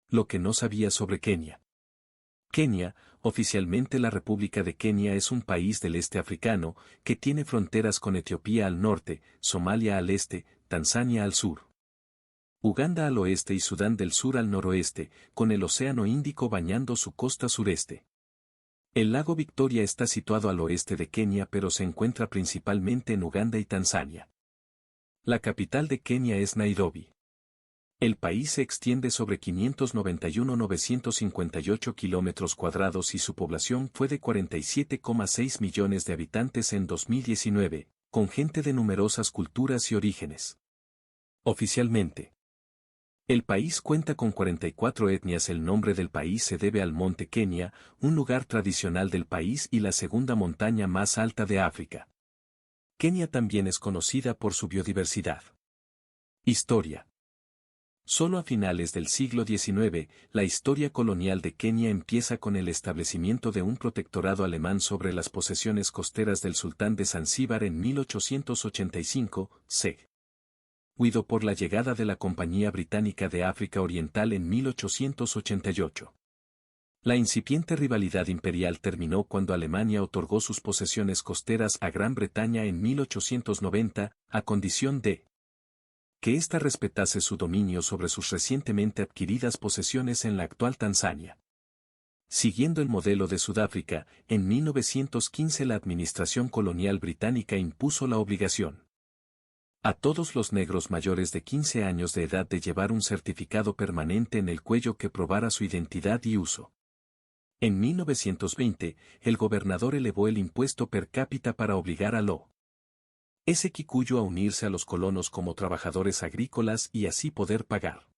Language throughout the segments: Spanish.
Lo que no sabía sobre Kenia. Kenia, oficialmente la República de Kenia es un país del este africano, que tiene fronteras con Etiopía al norte, Somalia al este, Tanzania al sur, Uganda al oeste y Sudán del Sur al noroeste, con el Océano Índico bañando su costa sureste. El lago Victoria está situado al oeste de Kenia pero se encuentra principalmente en Uganda y Tanzania. La capital de Kenia es Nairobi. El país se extiende sobre 591.958 kilómetros cuadrados y su población fue de 47,6 millones de habitantes en 2019, con gente de numerosas culturas y orígenes. Oficialmente, el país cuenta con 44 etnias. El nombre del país se debe al monte Kenia, un lugar tradicional del país y la segunda montaña más alta de África. Kenia también es conocida por su biodiversidad. Historia. Solo a finales del siglo XIX, la historia colonial de Kenia empieza con el establecimiento de un protectorado alemán sobre las posesiones costeras del sultán de Zanzíbar en 1885, seguido por la llegada de la Compañía Británica de África Oriental en 1888. La incipiente rivalidad imperial terminó cuando Alemania otorgó sus posesiones costeras a Gran Bretaña en 1890, a condición de que ésta respetase su dominio sobre sus recientemente adquiridas posesiones en la actual Tanzania. Siguiendo el modelo de Sudáfrica, en 1915 la administración colonial británica impuso la obligación a todos los negros mayores de 15 años de edad de llevar un certificado permanente en el cuello que probara su identidad y uso. En 1920, el gobernador elevó el impuesto per cápita para obligar a los Kikuyu a unirse a los colonos como trabajadores agrícolas y así poder pagar.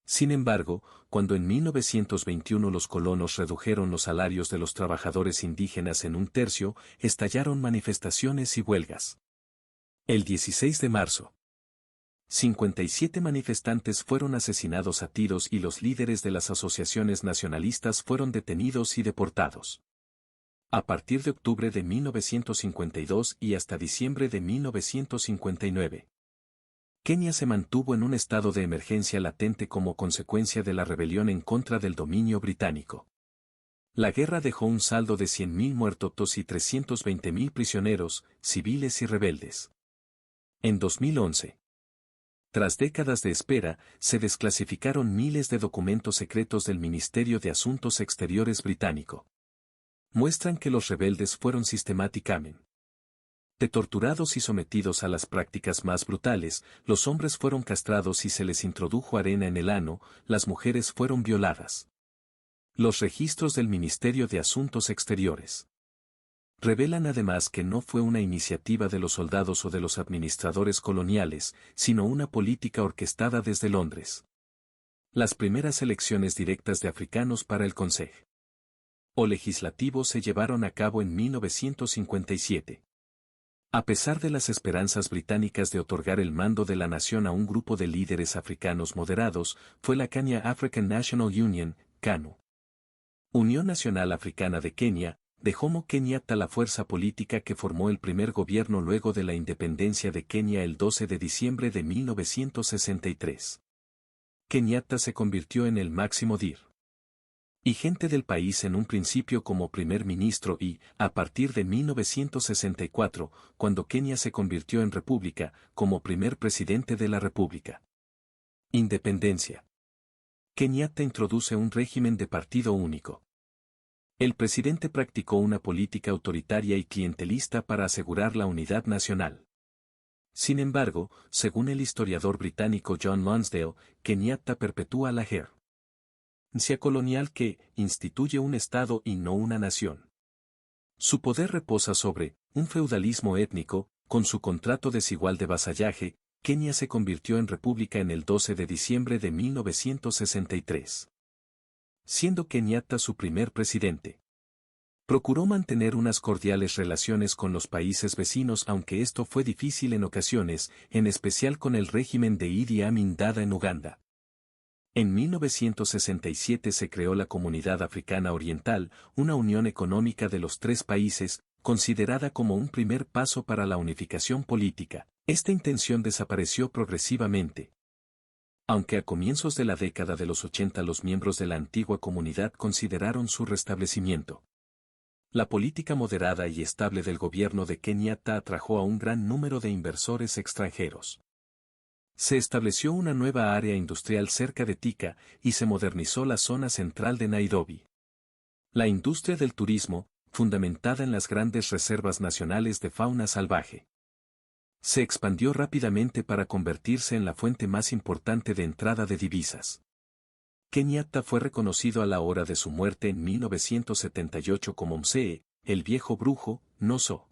Sin embargo, cuando en 1921 los colonos redujeron los salarios de los trabajadores indígenas en un tercio, estallaron manifestaciones y huelgas. El 16 de marzo, 57 manifestantes fueron asesinados a tiros y los líderes de las asociaciones nacionalistas fueron detenidos y deportados. A partir de octubre de 1952 y hasta diciembre de 1959. Kenia se mantuvo en un estado de emergencia latente como consecuencia de la rebelión en contra del dominio británico. La guerra dejó un saldo de 100.000 muertos y 320.000 prisioneros, civiles y rebeldes. En 2011. Tras décadas de espera, se desclasificaron miles de documentos secretos del Ministerio de Asuntos Exteriores británico. Muestran que los rebeldes fueron sistemáticamente torturados y sometidos a las prácticas más brutales, los hombres fueron castrados y se les introdujo arena en el ano, las mujeres fueron violadas. Los registros del Ministerio de Asuntos Exteriores revelan además que no fue una iniciativa de los soldados o de los administradores coloniales, sino una política orquestada desde Londres. Las primeras elecciones directas de africanos para el Consejo Legislativo se llevaron a cabo en 1957. A pesar de las esperanzas británicas de otorgar el mando de la nación a un grupo de líderes africanos moderados, fue la Kenya African National Union, KANU, Unión Nacional Africana de Kenia, de Jomo Kenyatta, la fuerza política que formó el primer gobierno luego de la independencia de Kenia el 12 de diciembre de 1963. Kenyatta se convirtió en el máximo dirigente del país en un principio como primer ministro y, a partir de 1964, cuando Kenia se convirtió en república, como primer presidente de la república. Independencia. Kenyatta introduce un régimen de partido único. El presidente practicó una política autoritaria y clientelista para asegurar la unidad nacional. Sin embargo, según el historiador británico John Lonsdale, Kenyatta perpetúa la herencia colonial que instituye un Estado y no una nación. Su poder reposa sobre un feudalismo étnico, con su contrato desigual de vasallaje. Kenia se convirtió en república en el 12 de diciembre de 1963. Siendo Kenyatta su primer presidente. Procuró mantener unas cordiales relaciones con los países vecinos, aunque esto fue difícil en ocasiones, en especial con el régimen de Idi Amin Dada en Uganda. En 1967 se creó la Comunidad Africana Oriental, una unión económica de los tres países, considerada como un primer paso para la unificación política. Esta intención desapareció progresivamente. Aunque a comienzos de la década de los 80 los miembros de la antigua comunidad consideraron su restablecimiento. La política moderada y estable del gobierno de Kenyatta atrajo a un gran número de inversores extranjeros. Se estableció una nueva área industrial cerca de Thika y se modernizó la zona central de Nairobi. La industria del turismo, fundamentada en las grandes reservas nacionales de fauna salvaje, se expandió rápidamente para convertirse en la fuente más importante de entrada de divisas. Kenyatta fue reconocido a la hora de su muerte en 1978 como Mzee, el viejo brujo, no solo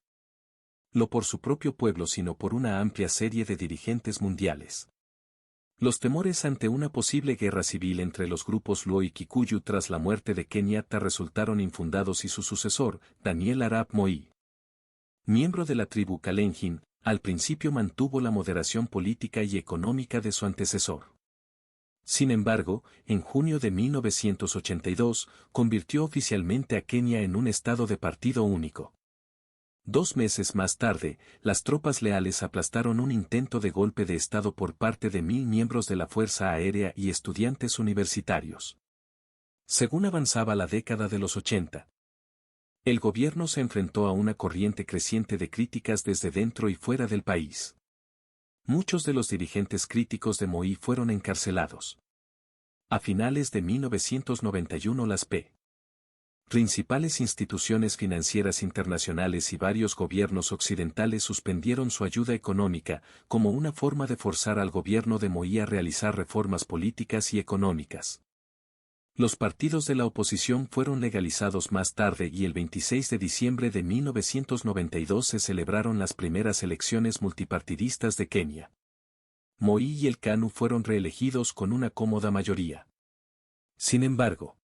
por su propio pueblo sino por una amplia serie de dirigentes mundiales. Los temores ante una posible guerra civil entre los grupos Luo y Kikuyu tras la muerte de Kenyatta resultaron infundados y su sucesor, Daniel Arap Moi, miembro de la tribu Kalenjin, al principio mantuvo la moderación política y económica de su antecesor. Sin embargo, en junio de 1982, convirtió oficialmente a Kenia en un estado de partido único. 2 meses más tarde, las tropas leales aplastaron un intento de golpe de Estado por parte de 1000 miembros de la Fuerza Aérea y estudiantes universitarios. Según avanzaba la década de los 80, el gobierno se enfrentó a una corriente creciente de críticas desde dentro y fuera del país. Muchos de los dirigentes críticos de Moi fueron encarcelados. A finales de 1991 las principales instituciones financieras internacionales y varios gobiernos occidentales suspendieron su ayuda económica como una forma de forzar al gobierno de Moi a realizar reformas políticas y económicas. Los partidos de la oposición fueron legalizados más tarde y el 26 de diciembre de 1992 se celebraron las primeras elecciones multipartidistas de Kenia. Moi y el KANU fueron reelegidos con una cómoda mayoría. Sin embargo,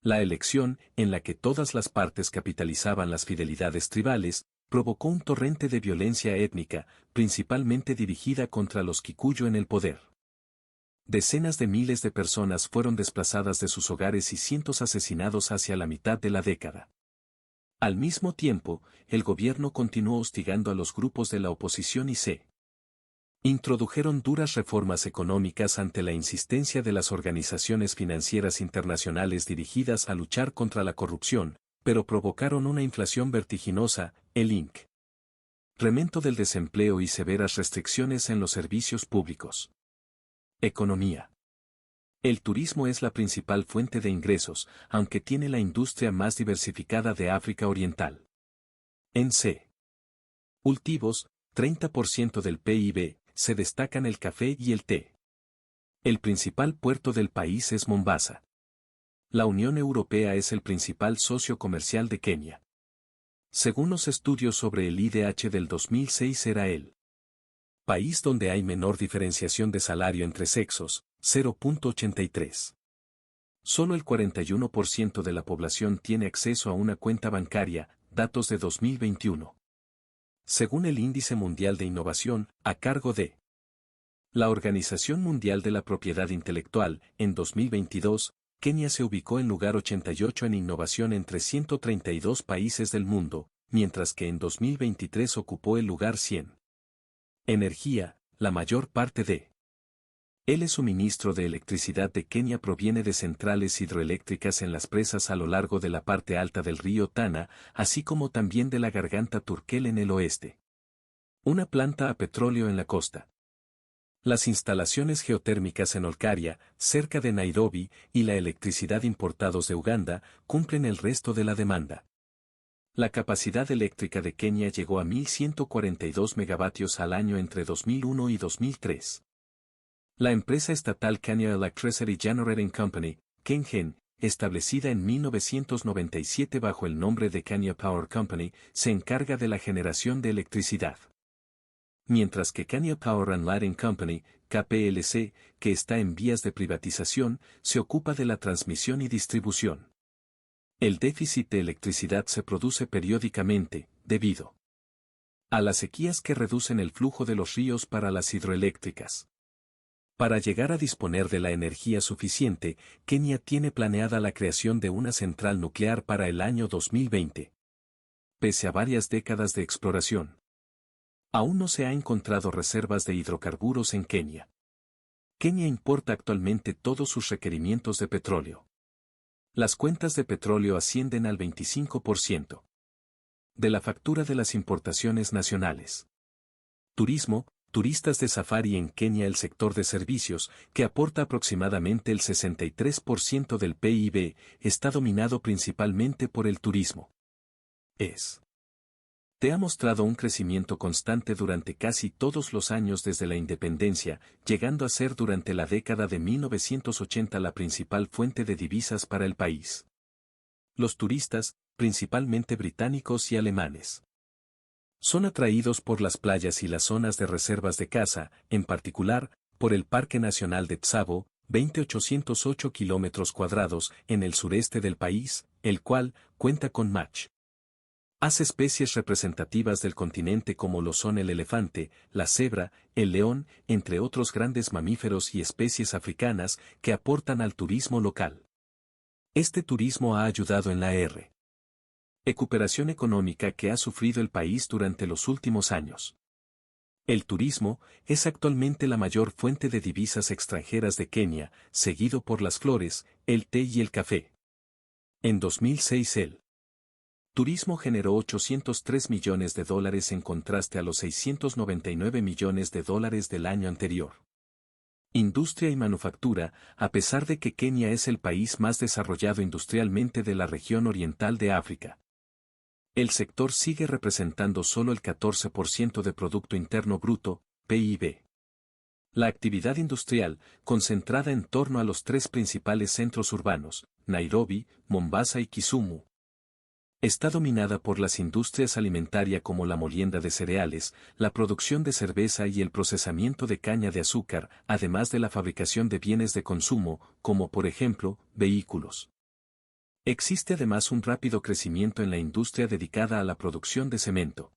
la elección, en la que todas las partes capitalizaban las fidelidades tribales, provocó un torrente de violencia étnica, principalmente dirigida contra los Kikuyu en el poder. Decenas de miles de personas fueron desplazadas de sus hogares y cientos asesinados hacia la mitad de la década. Al mismo tiempo, el gobierno continuó hostigando a los grupos de la oposición y se introdujeron duras reformas económicas ante la insistencia de las organizaciones financieras internacionales dirigidas a luchar contra la corrupción, pero provocaron una inflación vertiginosa, el incremento del desempleo y severas restricciones en los servicios públicos. Economía. El turismo es la principal fuente de ingresos, aunque tiene la industria más diversificada de África Oriental. En cultivos, 30% del PIB, se destacan el café y el té. El principal puerto del país es Mombasa. La Unión Europea es el principal socio comercial de Kenia. Según los estudios sobre el IDH del 2006 era el país donde hay menor diferenciación de salario entre sexos, 0.83. Solo el 41% de la población tiene acceso a una cuenta bancaria, datos de 2021. Según el Índice Mundial de Innovación, a cargo de la Organización Mundial de la Propiedad Intelectual, en 2022, Kenia se ubicó en lugar 88 en innovación entre 132 países del mundo, mientras que en 2023 ocupó el lugar 100. Energía, la mayor parte de el suministro de electricidad de Kenia proviene de centrales hidroeléctricas en las presas a lo largo de la parte alta del río Tana, así como también de la garganta Turkel en el oeste. Una planta a petróleo en la costa. Las instalaciones geotérmicas en Olkaria, cerca de Nairobi, y la electricidad importados de Uganda, cumplen el resto de la demanda. La capacidad eléctrica de Kenia llegó a 1.142 megavatios al año entre 2001 y 2003. La empresa estatal Kenya Electricity Generating Company, KenGen, establecida en 1997 bajo el nombre de Kenya Power Company, se encarga de la generación de electricidad. Mientras que Kenya Power and Lighting Company, KPLC, que está en vías de privatización, se ocupa de la transmisión y distribución. El déficit de electricidad se produce periódicamente, debido a las sequías que reducen el flujo de los ríos para las hidroeléctricas. Para llegar a disponer de la energía suficiente, Kenia tiene planeada la creación de una central nuclear para el año 2020. Pese a varias décadas de exploración, aún no se ha encontrado reservas de hidrocarburos en Kenia. Kenia importa actualmente todos sus requerimientos de petróleo. Las cuentas de petróleo ascienden al 25% de la factura de las importaciones nacionales. Turismo, turistas de safari en Kenia. El sector de servicios, que aporta aproximadamente el 63% del PIB, está dominado principalmente por el turismo. Te ha mostrado un crecimiento constante durante casi todos los años desde la independencia, llegando a ser durante la década de 1980 la principal fuente de divisas para el país. Los turistas, principalmente británicos y alemanes, son atraídos por las playas y las zonas de reservas de caza, en particular, por el Parque Nacional de Tsavo, 2.808 kilómetros cuadrados, en el sureste del país, el cual cuenta con especies representativas del continente como lo son el elefante, la cebra, el león, entre otros grandes mamíferos y especies africanas que aportan al turismo local. Este turismo ha ayudado en la recuperación económica que ha sufrido el país durante los últimos años. El turismo es actualmente la mayor fuente de divisas extranjeras de Kenia, seguido por las flores, el té y el café. En 2006 el turismo generó $803 millones en contraste a los $699 millones del año anterior. Industria y manufactura. A pesar de que Kenia es el país más desarrollado industrialmente de la región oriental de África, el sector sigue representando solo el 14% de Producto Interno Bruto, PIB. La actividad industrial, concentrada en torno a los tres principales centros urbanos, Nairobi, Mombasa y Kisumu, está dominada por las industrias alimentaria como la molienda de cereales, la producción de cerveza y el procesamiento de caña de azúcar, además de la fabricación de bienes de consumo, como por ejemplo, vehículos. Existe además un rápido crecimiento en la industria dedicada a la producción de cemento.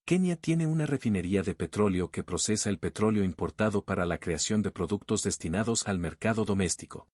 Kenia tiene una refinería de petróleo que procesa el petróleo importado para la creación de productos destinados al mercado doméstico.